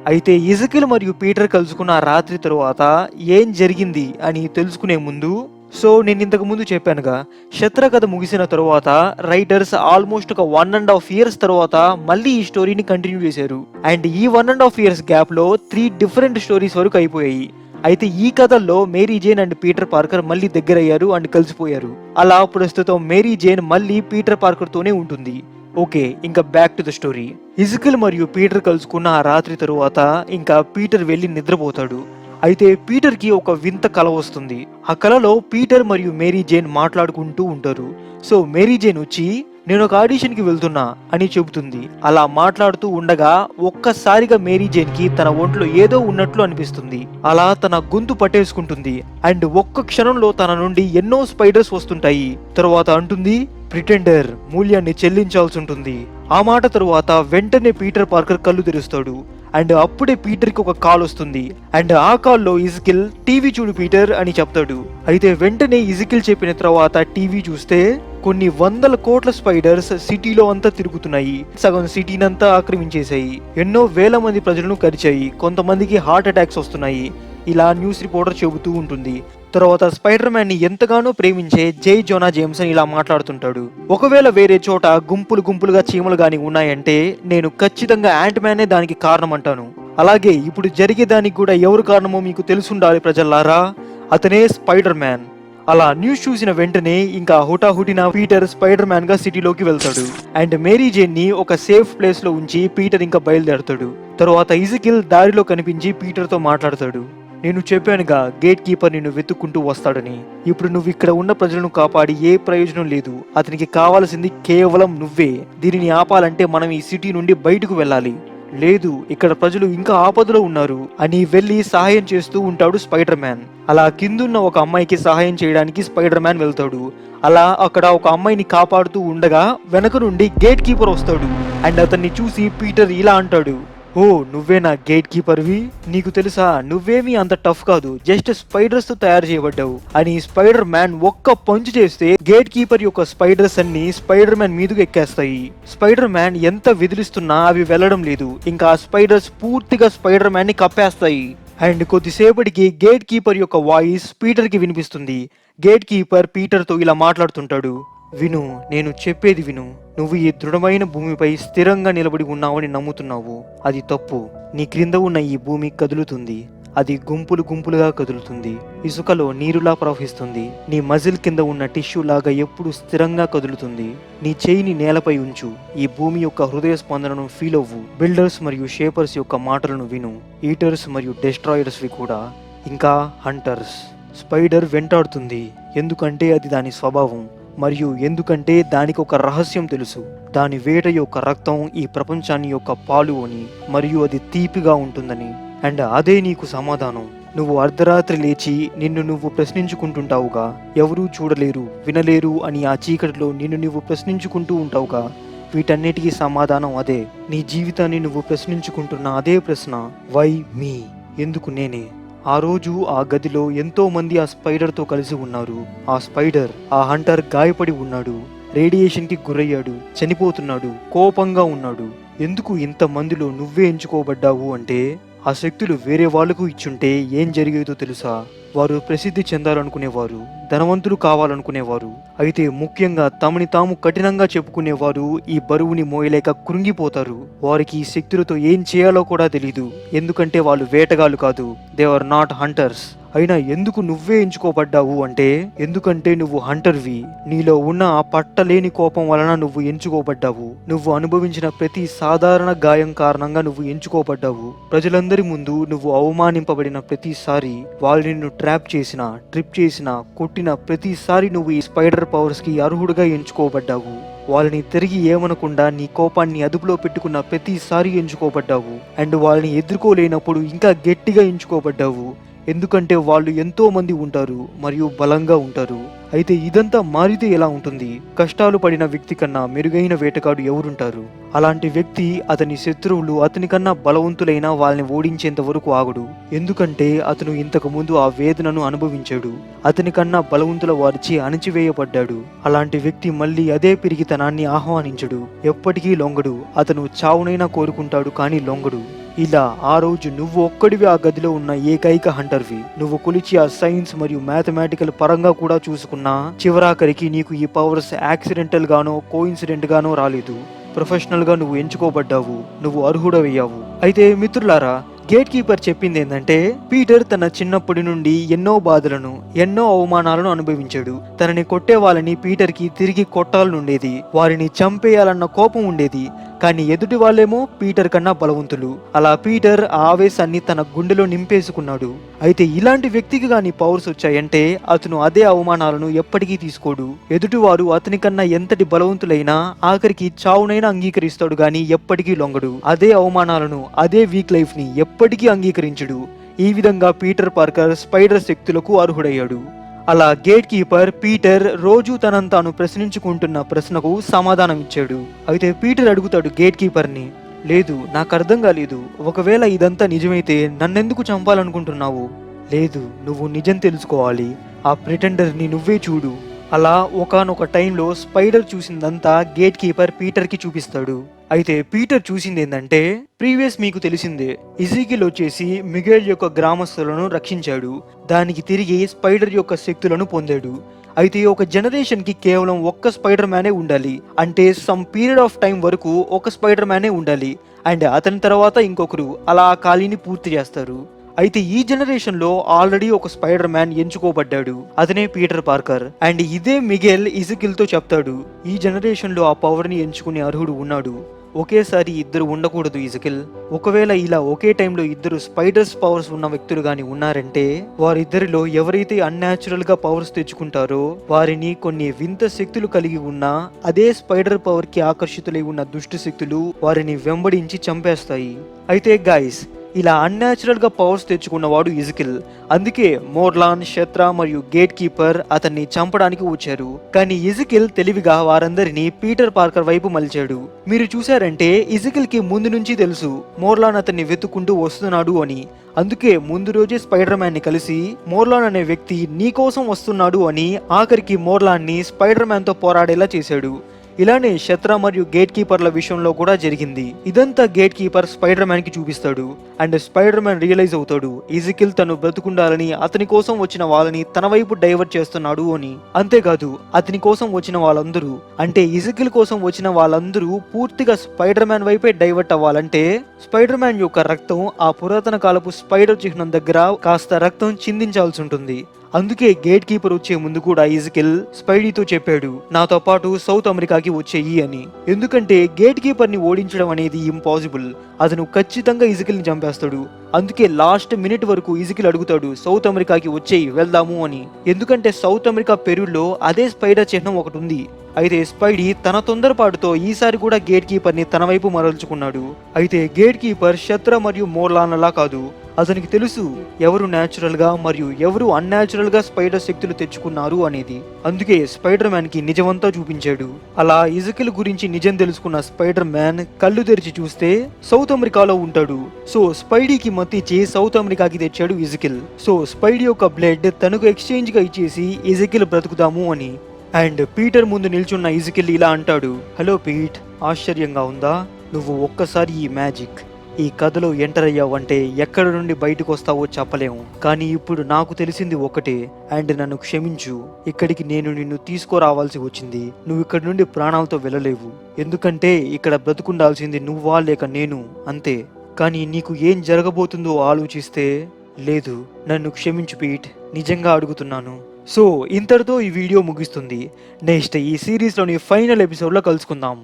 అయితే ఇజకిల్ మరియు పీటర్ కలుసుకున్న ఆ రాత్రి తరువాత ఏం జరిగింది అని తెలుసుకునే ముందు నేను ఇంతకు ముందు చెప్పానుగా, శత్రుకథ ముగిసిన తరువాత రైటర్స్ ఆల్మోస్ట్ ఒక 1.5 years తర్వాత మళ్ళీ ఈ స్టోరీని కంటిన్యూ చేశారు. అండ్ ఈ 1.5 years గ్యాప్ లో 3 డిఫరెంట్ స్టోరీస్ వరకు అయిపోయాయి. అయితే ఈ కథల్లో Mary Jane and Peter Parker మళ్ళీ దగ్గరయ్యారు అండ్ కలిసిపోయారు. అలా ప్రస్తుతం మేరీ జేన్ మళ్ళీ పీటర్ పార్కర్ తోనే ఉంటుంది. ఓకే, ఇంకా back to the story. Ezekiel మరియు పీటర్ కలుసుకున్న ఆ రాత్రి తరువాత ఇంకా పీటర్ వెళ్లి నిద్రపోతాడు. అయితే పీటర్ కి ఒక వింత కల వస్తుంది. ఆ కలలో పీటర్ మరియు మేరీ జేన్ మాట్లాడుకుంటూ ఉంటారు. మేరీ జేన్ వచ్చి నేను ఒక ఆడిషన్ కి వెళ్తున్నా అని చెబుతుంది. అలా మాట్లాడుతూ ఉండగా ఒక్కసారిగా మేరీ జేన్ కి తన ఒంట్లో ఏదో ఉన్నట్లు అనిపిస్తుంది. అలా తన గొంతు పట్టేసుకుంటుంది అండ్ ఒక్క క్షణంలో తన నుండి ఎన్నో స్పైడర్స్ వస్తుంటాయి. తరువాత అంటుంది, ప్రిటెండర్ మూల్యాన్ని చెల్లించాల్సి ఉంటుంది. ఆ మాట తరువాత వెంటనే పీటర్ పార్కర్ కళ్ళు తెరుస్తాడు. అండ్ అప్పుడే పీటర్ కి ఒక కాల్ వస్తుంది. అండ్ ఆ కాల్లో ఇజకిల్ టీవీ చూడు పీటర్ అని చెప్తాడు. అయితే వెంటనే ఇజకిల్ చెప్పిన తర్వాత టీవీ చూస్తే కొన్ని 100 కోట్ల స్పైడర్స్ సిటీలో అంతా తిరుగుతున్నాయి. సగం సిటీనంతా ఆక్రమించేశాయి. ఎన్నో వేల మంది ప్రజలను కరిచాయి. కొంతమందికి హార్ట్ అటాక్స్ వస్తున్నాయి. ఇలా న్యూస్ రిపోర్టర్ చెబుతూ ఉంటుంది. తర్వాత స్పైడర్ మ్యాన్ ని ఎంతగానో ప్రేమించే జై జోనా జేమ్సన్ ఇలా మాట్లాడుతుంటాడు. ఒకవేళ వేరే చోట గుంపులుగా చీమలు గాని ఉన్నాయంటే నేను ఖచ్చితంగా యాంట్ మ్యానే దానికి కారణం అంటాను. అలాగే ఇప్పుడు జరిగేదానికి కూడా ఎవరు కారణమో మీకు తెలుసుండాలి ప్రజల్లారా, అతనే స్పైడర్ మ్యాన్. అలా న్యూస్ చూసిన వెంటనే ఇంకా హుటాహుటిన పీటర్ స్పైడర్ మ్యాన్ గా సిటీలోకి వెళ్తాడు. అండ్ మేరీ జేన్ ని ఒక సేఫ్ ప్లేస్ లో ఉంచి పీటర్ ఇంకా బయలుదేరతాడు. తర్వాత ఇజకిల్ దారిలో కనిపించి పీటర్ తో మాట్లాడతాడు. నేను చెప్పానుగా, గేట్ కీపర్ నిన్ను వెతుక్కుంటూ వస్తాడని. ఇప్పుడు నువ్వు ఇక్కడ ఉన్న ప్రజలను కాపాడి ఏ ప్రయోజనం లేదు. అతనికి కావాల్సింది కేవలం నువ్వే. దీనిని ఆపాలంటే మనం ఈ సిటీ నుండి బయటకు వెళ్ళాలి. లేదు, ఇక్కడ ప్రజలు ఇంకా ఆపదలో ఉన్నారు అని వెళ్లి సహాయం చేస్తూ ఉంటాడు స్పైడర్ మ్యాన్. అలా కిందున్న ఒక అమ్మాయికి సహాయం చేయడానికి స్పైడర్ మ్యాన్ వెళ్తాడు. అలా అక్కడ ఒక అమ్మాయిని కాపాడుతూ ఉండగా వెనక నుండి గేట్ కీపర్ వస్తాడు. అండ్ అతన్ని చూసి పీటర్ ఇలా అంటాడు, ఓ నువ్వే నా గేట్ కీపర్వి, నీకు తెలుసా నువ్వేమీ అంత టఫ్ కాదు, జస్ట్ స్పైడర్స్ తో తయారు చేయబడ్డావు అని స్పైడర్ మ్యాన్ ఒక్క పంచ్ చేస్తే గేట్ కీపర్ యొక్క స్పైడర్స్ అన్ని స్పైడర్ మ్యాన్ మీదకు ఎక్కేస్తాయి. స్పైడర్ మ్యాన్ ఎంత విదిలిస్తున్నా అవి వెళ్లడం లేదు. ఇంకా ఆ స్పైడర్స్ పూర్తిగా స్పైడర్ మ్యాన్ ని కప్పేస్తాయి. అండ్ కొద్దిసేపటికి గేట్ కీపర్ యొక్క వాయిస్ పీటర్ కి వినిపిస్తుంది. గేట్ కీపర్ పీటర్ తో ఇలా మాట్లాడుతుంటాడు, విను, నేను చెప్పేది విను. నువ్వు ఈ దృఢమైన భూమిపై స్థిరంగా నిలబడి ఉన్నావని నమ్ముతున్నావు. అది తప్పు. నీ క్రింద ఉన్న ఈ భూమి కదులుతుంది. అది గుంపులుగా కదులుతుంది. ఇసుకలో నీరులా ప్రవహిస్తుంది. నీ మజిల్ కింద ఉన్న టిష్యూ లాగా ఎప్పుడు స్థిరంగా కదులుతుంది. నీ చేయిని నేలపై ఉంచు. ఈ భూమి యొక్క హృదయ స్పందనను ఫీల్ అవ్వు. బిల్డర్స్ మరియు షేపర్స్ యొక్క మాటలను విను. ఈటర్స్ మరియు డెస్ట్రాయర్స్ వి కూడా. ఇంకా హంటర్స్. స్పైడర్ వెంటాడుతుంది ఎందుకంటే అది దాని స్వభావం. మరియు ఎందుకంటే దానికి ఒక రహస్యం తెలుసు. దాని వేట యొక్క రక్తం ఈ ప్రపంచాన్ని యొక్క పాలు అని, మరియు అది తీపిగా ఉంటుందని. అండ్ అదే నీకు సమాధానం. నువ్వు అర్ధరాత్రి లేచి నిన్ను నువ్వు ప్రశ్నించుకుంటుంటావుగా, ఎవరూ చూడలేరు వినలేరు అని ఆ చీకటిలో నిన్ను నువ్వు ప్రశ్నించుకుంటూ ఉంటావుగా. వీటన్నిటికీ సమాధానం అదే. నీ జీవితాన్ని నువ్వు ప్రశ్నించుకుంటున్న అదే ప్రశ్న, వై మీ, ఎందుకు నేనే. ఆ రోజు ఆ గదిలో ఎంతో మంది ఆ స్పైడర్ తో కలిసి ఉన్నారు. ఆ స్పైడర్, ఆ హంటర్ గాయపడి ఉన్నాడు. రేడియేషన్ కి గురయ్యాడు, చనిపోతున్నాడు, కోపంగా ఉన్నాడు. ఎందుకు ఇంత మందిలో నువ్వే ఎంచుకోబడ్డావు అంటే, ఆ శక్తులు వేరే వాళ్లకు ఇచ్చుంటే ఏం జరిగేదో తెలుసా? వారు ప్రసిద్ధి చెందాలనుకునేవారు, ధనవంతులు కావాలనుకునేవారు. అయితే ముఖ్యంగా తమని తాము కఠినంగా చెప్పుకునేవారు ఈ బరువుని మోయలేక కృంగిపోతారు. వారికి ఈ శక్తులతో ఏం చేయాలో కూడా తెలీదు. ఎందుకంటే వాళ్ళు వేటగాళ్ళు కాదు. They are not hunters. అయినా ఎందుకు నువ్వే ఎంచుకోబడ్డావు అంటే, ఎందుకంటే నువ్వు హంటర్వి. నీలో ఉన్న ఆ పట్టలేని కోపం వలన నువ్వు ఎంచుకోబడ్డావు. నువ్వు అనుభవించిన ప్రతి సాధారణ గాయం కారణంగా నువ్వు ఎంచుకోబడ్డావు. ప్రజలందరి ముందు నువ్వు అవమానింపబడిన ప్రతిసారి, వాళ్ళు నిన్ను ట్రాప్ చేసినా, ట్రిప్ చేసినా, కొట్టిన ప్రతిసారి నువ్వు ఈ స్పైడర్ పవర్స్ కి అర్హుడుగా ఎంచుకోబడ్డావు. వాళ్ళని తిరిగి ఏమనకుండా నీ కోపాన్ని అదుపులో పెట్టుకున్న ప్రతిసారి ఎంచుకోబడ్డావు. అండ్ వాళ్ళని ఎదుర్కోలేనప్పుడు ఇంకా గట్టిగా ఎంచుకోబడ్డావు. ఎందుకంటే వాళ్ళు ఎంతో మంది ఉంటారు మరియు బలంగా ఉంటారు. అయితే ఇదంతా మారితే ఎలా ఉంటుంది? కష్టాలు పడిన వ్యక్తి కన్నా మెరుగైన వేటగాడు ఎవరుంటారు? అలాంటి వ్యక్తి అతని శత్రువులు అతని కన్నా బలవంతులైన వాళ్ళని ఓడించేంత వరకు ఆగడు. ఎందుకంటే అతను ఇంతకు ముందు ఆ వేదనను అనుభవించాడు. అతని కన్నా బలవంతుల వారిచి అణచివేయబడ్డాడు. అలాంటి వ్యక్తి మళ్ళీ అదే పిరిగితనాన్ని ఆహ్వానించడు. ఎప్పటికీ లొంగడు. అతను చావునైనా కోరుకుంటాడు కానీ లొంగడు. ఇలా ఆ రోజు నువ్వు ఒక్కడివి ఆ గదిలో ఉన్న ఏకైక హంటర్వి. నువ్వు కొలిచి ఆ సైన్స్ మరియు మ్యాథమెటికల్ పరంగా కూడా చూసుకున్నా చివరాఖరికి నీకు ఈ పవర్స్ యాక్సిడెంటల్ గానో కోఇన్సిడెంట్ గానో రాలేదు. ప్రొఫెషనల్ గా నువ్వు ఎంచుకోబడ్డావు, నువ్వు అర్హుడవయ్యావు. అయితే మిత్రులారా, గేట్ కీపర్ చెప్పింది ఏంటంటే పీటర్ తన చిన్నప్పటి నుండి ఎన్నో బాధలను ఎన్నో అవమానాలను అనుభవించాడు. తనని కొట్టే వాళ్ళని పీటర్ కి తిరిగి కొట్టాలనుండేది, వారిని చంపేయాలన్న కోపం ఉండేది. కానీ ఎదుటి వాళ్ళేమో పీటర్ కన్నా బలవంతులు. అలా పీటర్ ఆ ఆవేశాన్ని తన గుండెలో నింపేసుకున్నాడు. అయితే ఇలాంటి వ్యక్తికి గాని పవర్స్ వచ్చాయంటే అతను అదే అవమానాలను ఎప్పటికీ తీసుకోడు. ఎదుటివారు అతని కన్నా ఎంతటి బలవంతులైనా ఆఖరికి చావునైనా అంగీకరిస్తాడు గాని ఎప్పటికీ లొంగడు. అదే అవమానాలను అదే వీక్ లైఫ్ ని ఎప్పటికీ అంగీకరించడు. ఈ విధంగా పీటర్ పార్కర్ స్పైడర్ శక్తులకు అర్హుడయ్యాడు. అలా గేట్ కీపర్ పీటర్ రోజు తనను తాను ప్రశ్నించుకుంటున్న ప్రశ్నకు సమాధానం ఇచ్చాడు. అయితే పీటర్ అడుగుతాడు గేట్ కీపర్ ని, లేదు నాకు అర్థం కాలేదు, ఒకవేళ ఇదంతా నిజమైతే నన్నెందుకు చంపాలనుకుంటున్నావు? లేదు, నువ్వు నిజం తెలుసుకోవాలి, ఆ ప్రిటెండర్ ని నువ్వే చూడు. అలా ఒకానొక టైంలో స్పైడర్ చూసిందంతా గేట్ కీపర్ పీటర్ కి చూపిస్తాడు. అయితే పీటర్ చూసింది ఏంటంటే ప్రీవియస్ మీకు తెలిసిందే, ఇజికిల్ వచ్చేసి మిగేల్ యొక్క గ్రామస్తులను రక్షించాడు. దానికి తిరిగి స్పైడర్ యొక్క శక్తులను పొందాడు. అయితే ఒక జనరేషన్ కి కేవలం ఒక్క స్పైడర్ మ్యానే ఉండాలి, అంటే సమ్ పీరియడ్ ఆఫ్ టైం వరకు ఒక స్పైడర్ మ్యానే ఉండాలి, అండ్ అతని తర్వాత ఇంకొకరు, అలా ఆ ఖాళీని పూర్తి చేస్తారు. అయితే ఈ జనరేషన్ లో ఆల్రెడీ ఒక స్పైడర్ మ్యాన్ ఎంచుకోబడ్డాడు, అతనే పీటర్ పార్కర్. అండ్ ఇదే మిగెల్ ఇజికిల్ తో చెప్తాడు, ఈ జనరేషన్ లో ఆ పవర్ ని ఎంచుకునే అర్హుడు ఉన్నాడు, ఒకేసారి ఇద్దరు ఉండకూడదు ఇజికిల్. ఒకవేళ ఇలా ఒకే టైంలో ఇద్దరు స్పైడర్స్ పవర్స్ ఉన్న వ్యక్తులు గాని ఉన్నారంటే వారిద్దరిలో ఎవరైతే అన్యాచురల్ గా పవర్స్ తెచ్చుకుంటారో వారిని కొన్ని వింత శక్తులు కలిగి ఉన్న అదే స్పైడర్ పవర్ కి ఆకర్షితులై ఉన్న దుష్ట శక్తులు వారిని వెంబడించి చంపేస్తాయి. అయితే గైస్, ఇలా అన్యాచురల్ గా పవర్స్ తెచ్చుకున్నవాడు ఇజికిల్. అందుకే మోర్లాన్, శత్రా మరియు గేట్ కీపర్ అతన్ని చంపడానికి వచ్చారు. కానీ ఇజికిల్ తెలివిగా వారందరినీ పీటర్ పార్కర్ వైపు మలిచాడు. మీరు చూసారంటే ఇజికిల్ కి ముందు నుంచి తెలుసు మోర్లాన్ అతన్ని వెతుక్కుంటూ వస్తున్నాడు అని. అందుకే ముందు రోజే స్పైడర్ మ్యాన్ ని కలిసి మోర్లాన్ అనే వ్యక్తి నీ కోసం వస్తున్నాడు అని ఆఖరికి మోర్లాన్ ని స్పైడర్ మ్యాన్ తో పోరాడేలా చేశాడు. ఇలానే శత్రా మరియు గేట్ కీపర్ల విషయంలో కూడా జరిగింది. ఇదంతా గేట్ కీపర్ స్పైడర్ మ్యాన్ కి చూపిస్తాడు. అండ్ స్పైడర్ మ్యాన్ రియలైజ్ అవుతాడు ఇజికిల్ తను బ్రతుకుండాలని అతని కోసం వచ్చిన వాళ్ళని తన వైపు డైవర్ట్ చేస్తున్నాడు అని. అంతేకాదు అతని కోసం వచ్చిన వాళ్ళందరూ, అంటే ఇజికిల్ కోసం వచ్చిన వాళ్ళందరూ పూర్తిగా స్పైడర్ మ్యాన్ వైపే డైవర్ట్ అవ్వాలంటే స్పైడర్ మ్యాన్ యొక్క రక్తం ఆ పురాతన కాలపు స్పైడర్ చిహ్నం దగ్గర కాస్త రక్తం చిందించాల్సి ఉంటుంది. అందుకే గేట్ కీపర్ వచ్చే ముందు కూడా ఇజికిల్ స్పైడీతో చెప్పాడు, నాతో పాటు సౌత్ అమెరికాకి వచ్చేయి అని. ఎందుకంటే గేట్ కీపర్ ని ఓడించడం అనేది ఇంపాసిబుల్, అతను ఖచ్చితంగా ఇజికిల్ ని చంపేస్తాడు. అందుకే లాస్ట్ మినిట్ వరకు ఇజికిల్ అడుగుతాడు సౌత్ అమెరికాకి వచ్చేయి వెళ్దాము అని. ఎందుకంటే సౌత్ అమెరికా పెరుల్లో అదే స్పైడర్ చిహ్నం ఒకటి ఉంది. అయితే స్పైడీ తన తొందరపాటుతో ఈసారి కూడా గేట్ కీపర్ ని తన వైపు మరల్చుకున్నాడు. అయితే గేట్ కీపర్ శత్ర మరియు మోర్లాన్లా కాదు, అతనికి తెలుసు ఎవరు న్యాచురల్ గా మరియు ఎవరు అన్యాచురల్ గా స్పైడర్ శక్తులు తెచ్చుకున్నారు అనేది. అందుకే స్పైడర్ మ్యాన్ కి నిజమంతా చూపించాడు. అలా ఇజికిల్ గురించి నిజం తెలుసుకున్న స్పైడర్ మ్యాన్ కళ్ళు తెరిచి చూస్తే సౌత్ అమెరికాలో ఉంటాడు. సో స్పైడీకి మత్తిచ్చి సౌత్ అమెరికాకి తెచ్చాడు ఇజికిల్. సో స్పైడీ యొక్క బ్లడ్ తనకు ఎక్స్చేంజ్ గా ఇచ్చేసి ఇజికిల్ బ్రతుకుతాము అని. అండ్ పీటర్ ముందు నిల్చున్న ఇజికిల్ ఇలా అంటాడు, హలో పీట్, ఆశ్చర్యంగా ఉందా? నువ్వు ఒక్కసారి ఈ మ్యాజిక్ ఈ కథలో ఎంటర్ అయ్యావంటే ఎక్కడ నుండి బయటకు వస్తావో చెప్పలేము. కానీ ఇప్పుడు నాకు తెలిసింది ఒకటే, అండ్ నన్ను క్షమించు, ఇక్కడికి నేను నిన్ను తీసుకురావాల్సి వచ్చింది. నువ్వు ఇక్కడి నుండి ప్రాణాలతో వెళ్ళలేవు, ఎందుకంటే ఇక్కడ బ్రతుకుండాల్సింది నువ్వా లేక నేను, అంతే. కానీ నీకు ఏం జరగబోతుందో ఆలోచిస్తే లేదు, నన్ను క్షమించు పీట్, నిజంగా అడుగుతున్నాను. సో ఇంతటితో ఈ వీడియో ముగిస్తుంది. నెక్స్ట్ ఈ సిరీస్లోని ఫైనల్ ఎపిసోడ్లో కలుసుకుందాం.